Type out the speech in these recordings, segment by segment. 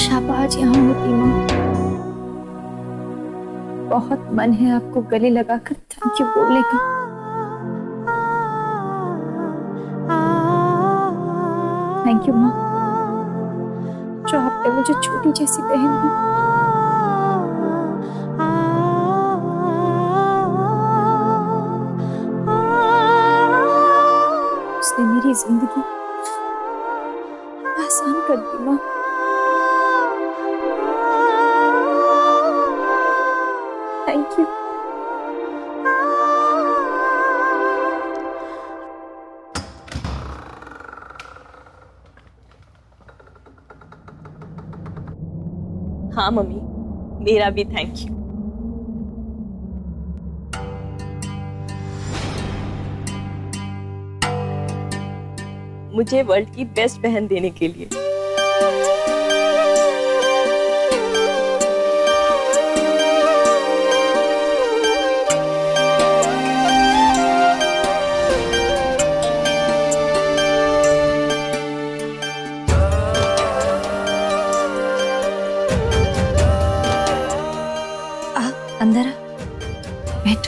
काश आप आज यहाँ होती माँ। बहुत मन है आपको गले लगाकर थैंक यू बोलने का। थैंक यू माँ, जो आपने मुझे छोटी जैसी बहन दी। उसने मेरी जिंदगी आसान कर दी माँ। Thank you. हाँ मम्मी, मेरा भी थैंक यू। मुझे वर्ल्ड की बेस्ट बहन देने के लिए। अंदर आ, बैठ।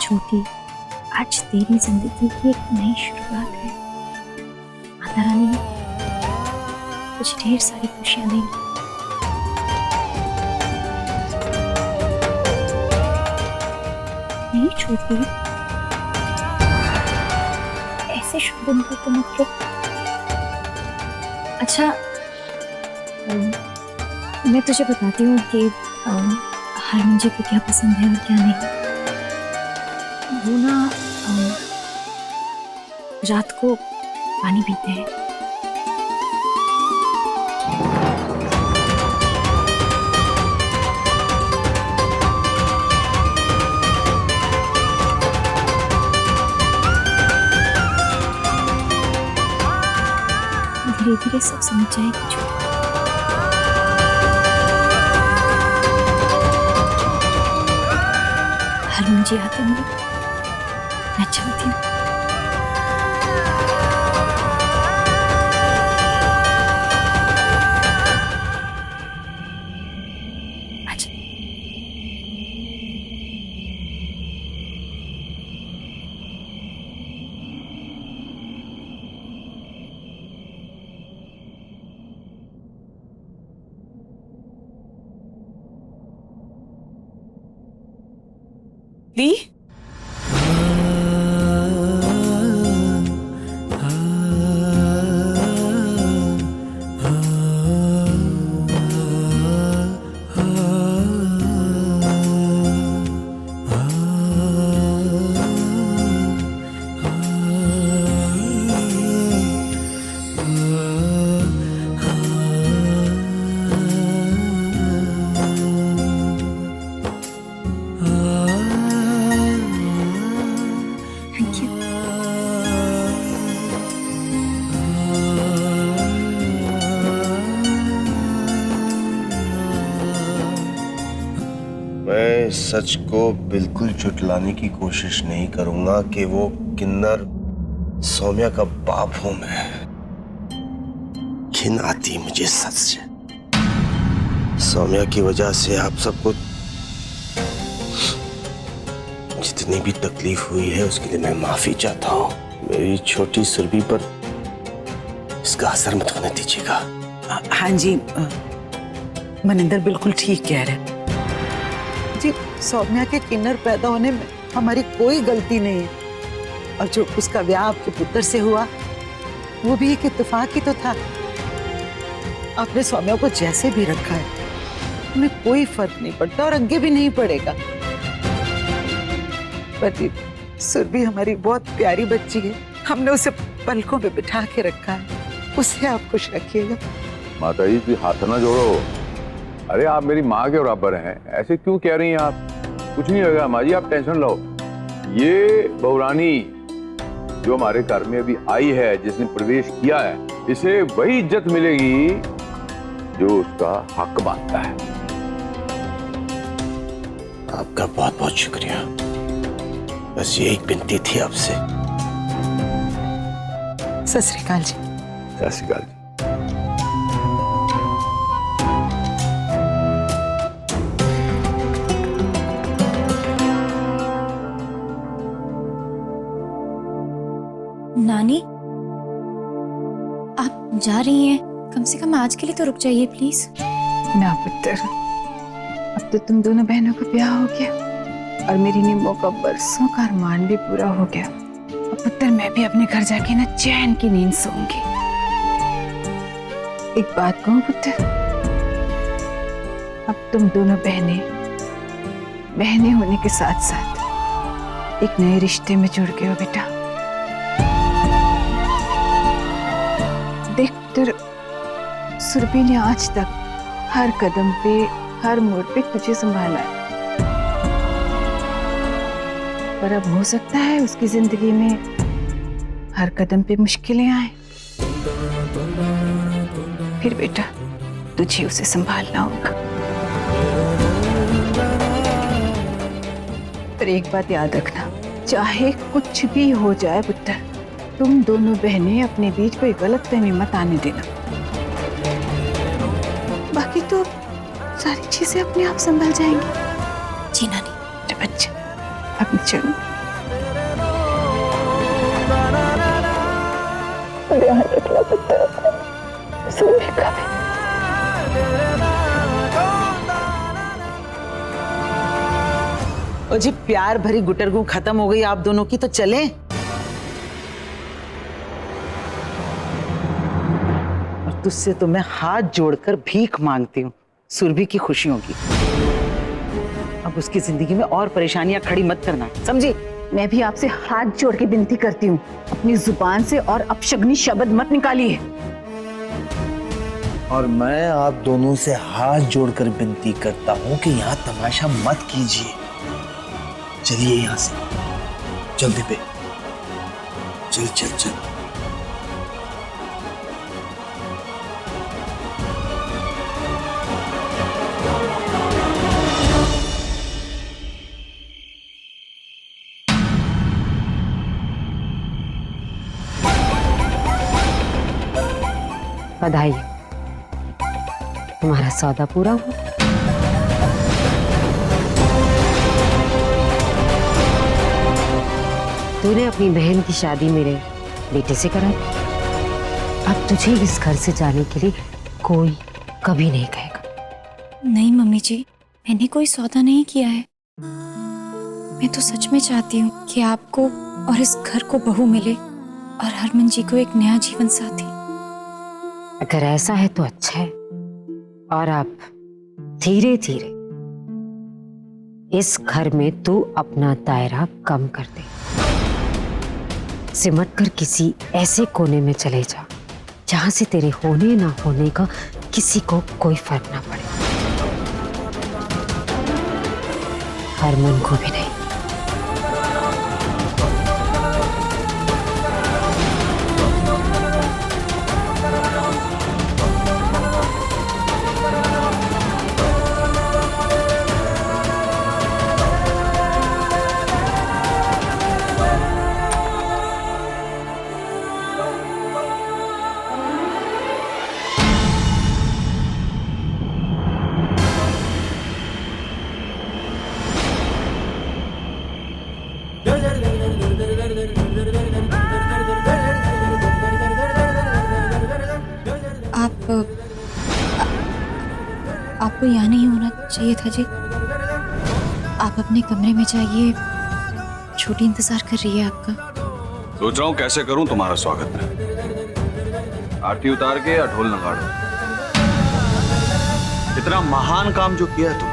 छोटी, आज तेरी जिंदगी की एक नई शुरुआत है। माता रानी ने कुछ ढेर सारी खुशियां देंगी। नहीं छोटी, ऐसे शुभ दिन पर तो मत रो। अच्छा, मैं तुझे बताती हूँ कि हरमन जी को क्या पसंद है और क्या नहीं। वो ना रात को पानी पीते हैं। धीरे धीरे सब समझ जाएगी छोटी। हरमन जी आते होंगे, मैं चलती हूँ। अच्छा, ली थैंक यू। मैं सच को बिल्कुल झुठलाने की कोशिश नहीं करूंगा कि वो किन्नर सौम्या का बाप हूं मैं। घिन आती मुझे सच से। सौम्या की वजह से आप सबको जितनी भी तकलीफ हुई है उसके लिए मैं माफी चाहता हूँ। मेरी छोटी सुरभि पर इसका असर मत होने दीजिएगा। हाँ जी, मनिंदर बिल्कुल ठीक कह रहे हैं जी। सौम्या के किन्नर पैदा होने में हमारी कोई गलती नहीं है, और जो उसका ब्याह आपके पुत्र से हुआ वो भी एक इत्तेफाक ही तो था। आपने सौम्या को जैसे भी रखा है, हमें कोई फर्क नहीं पड़ता और आगे भी नहीं पड़ेगा। पर सुरभि हमारी बहुत प्यारी बच्ची है, हमने उसे पलकों पे बिठा के रखा है। उसे आप खुश रखिएगा। माता जी तुम हाथ ना जोड़ो। अरे आप मेरी माँ के बराबर हैं, ऐसे क्यों कह रही हैं आप? कुछ नहीं होगा माँ जी, आप टेंशन लो। ये बहुरानी जो हमारे घर में अभी आई है, जिसने प्रवेश किया है, इसे वही इज्जत मिलेगी जो उसका हक बनता है। आपका बहुत बहुत शुक्रिया। बस ये एक विनती थी आपसे। सत श्री अकाल जी। सत श्री अकाल जी। नानी, आप जा रही हैं, कम से कम आज के लिए तो रुक जाइए प्लीज। ना पुत्र, अब तो तुम दोनों बहनों का ब्याह हो गया और मेरी निम्मो का बरसों का अरमान भी पूरा हो गया। अब पुत्र मैं भी अपने घर जाके ना चैन की नींद सोऊंगी। एक बात कहूं पुत्र, अब तुम दोनों बहनें होने के साथ साथ एक नए रिश्ते में जुड़ गए हो बेटा। देख पुत्र, सुरभि ने आज तक हर कदम पे, हर मोड़ पे तुझे संभाला है, पर अब हो सकता है उसकी जिंदगी में हर कदम पे मुश्किलें आए। फिर बेटा तुझे उसे संभालना होगा। पर एक बात याद रखना, चाहे कुछ भी हो जाए पुत्र, तुम दोनों बहनें अपने बीच कोई गलतफहमी मत आने देना। बाकी तो सारी चीजें अपने आप संभल जाएंगी। जी नानी। मेरे बच्चे, अब चलो। ध्यान रखना पुत्र, सुरभि का भी। और जी प्यार भरी गुटरगू खत्म हो गई आप दोनों की, तो चलें। और तुझसे तो मैं हाथ जोड़कर भीख मांगती हूँ सुरभि की खुशियों की। अब उसकी जिंदगी में और परेशानियां खड़ी मत करना, समझी? मैं भी आपसे हाथ जोड़ के विनती करती हूँ, अपनी जुबान से और अपशगनी शब्द मत निकालिए। और मैं आप दोनों से हाथ जोड़कर विनती करता हूँ कि यहाँ तमाशा मत कीजिए। चलिए यहाँ से, जल्दी पे, चल चल चल। बधाई, तुम्हारा सौदा पूरा हुआ। तूने अपनी बहन की शादी मेरे बेटे से कराई। अब तुझे इस घर से जाने के लिए कोई कभी नहीं कहेगा। नहीं मम्मी जी, मैंने कोई सौदा नहीं किया है। मैं तो सच में चाहती हूँ कि आपको और इस घर को बहू मिले और हरमन जी को एक नया जीवन साथी। अगर ऐसा है तो अच्छा है, और अब धीरे धीरे इस घर में तू अपना दायरा कम कर दे। सिमट कर किसी ऐसे कोने में चले जा जहां से तेरे होने ना होने का किसी को कोई फर्क ना पड़े, हरमन को भी नहीं। आपको यहाँ नहीं होना चाहिए था जी। आप अपने कमरे में जाइए, छोटी इंतजार कर रही है आपका। सोच रहा हूँ कैसे करूं तुम्हारा स्वागत में। आरती उतार के या ढोल नगाड़ो। इतना महान काम जो किया है तुम,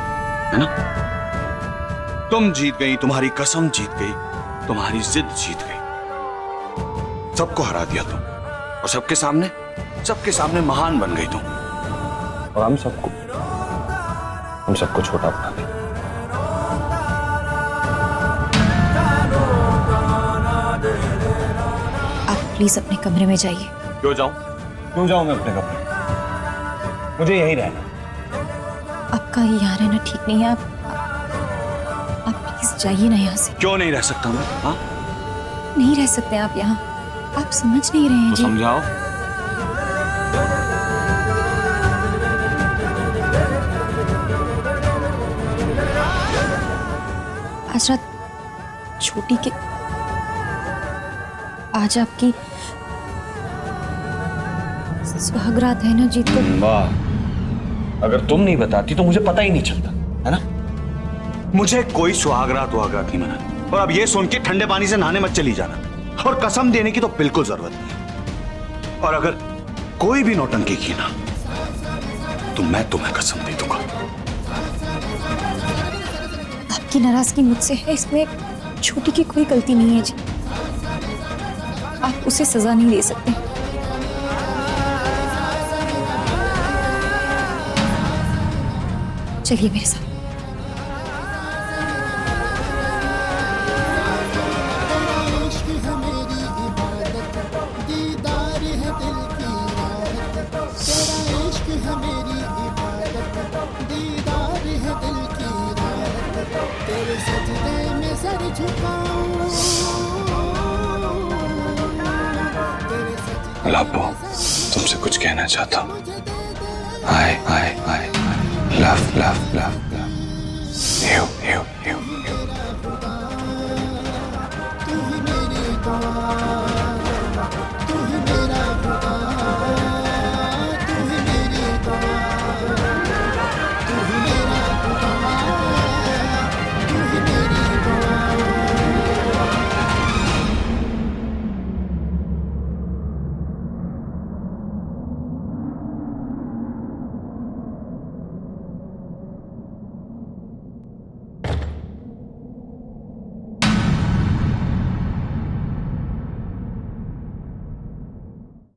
है ना? तुम जीत गई, तुम्हारी कसम जीत गई, तुम्हारी जिद जीत गई, सबको हरा दिया तुम, और सबके सामने महान बन गई तुम, और हम सबको छोटा बना दिया। आप प्लीज अपने कमरे में जाइए। क्यों जाऊं मैं अपने कमरे? मुझे यहीं रहना। आपका यहाँ रहना ठीक नहीं है। प्लीज जाइए ना यहाँ से। क्यों नहीं रह सकता मैं? हाँ, नहीं रह सकते आप यहाँ, आप समझ नहीं रहे हैं तो जी। समझाओ। आज रात छोटी के आज आपकी सुहागरात है ना जीत को। वाह, अगर तुम नहीं बताती तो मुझे पता ही नहीं चलता, है ना? मुझे कोई सुहागरात वहागरात नहीं मना। और अब ये सुन के ठंडे पानी से नहाने मत चली जाना। और कसम देने की तो बिल्कुल जरूरत नहीं। और अगर कोई भी नौटंकी की ना, तो मैं तुम्हें कसम दे दूंगा। आपकी नाराजगी मुझसे है, इसमें छोटी की कोई गलती नहीं है जी। आप उसे सजा नहीं दे सकते। चलिए मेरे साथ। लापो, तुमसे कुछ कहना चाहता हूँ। I love you.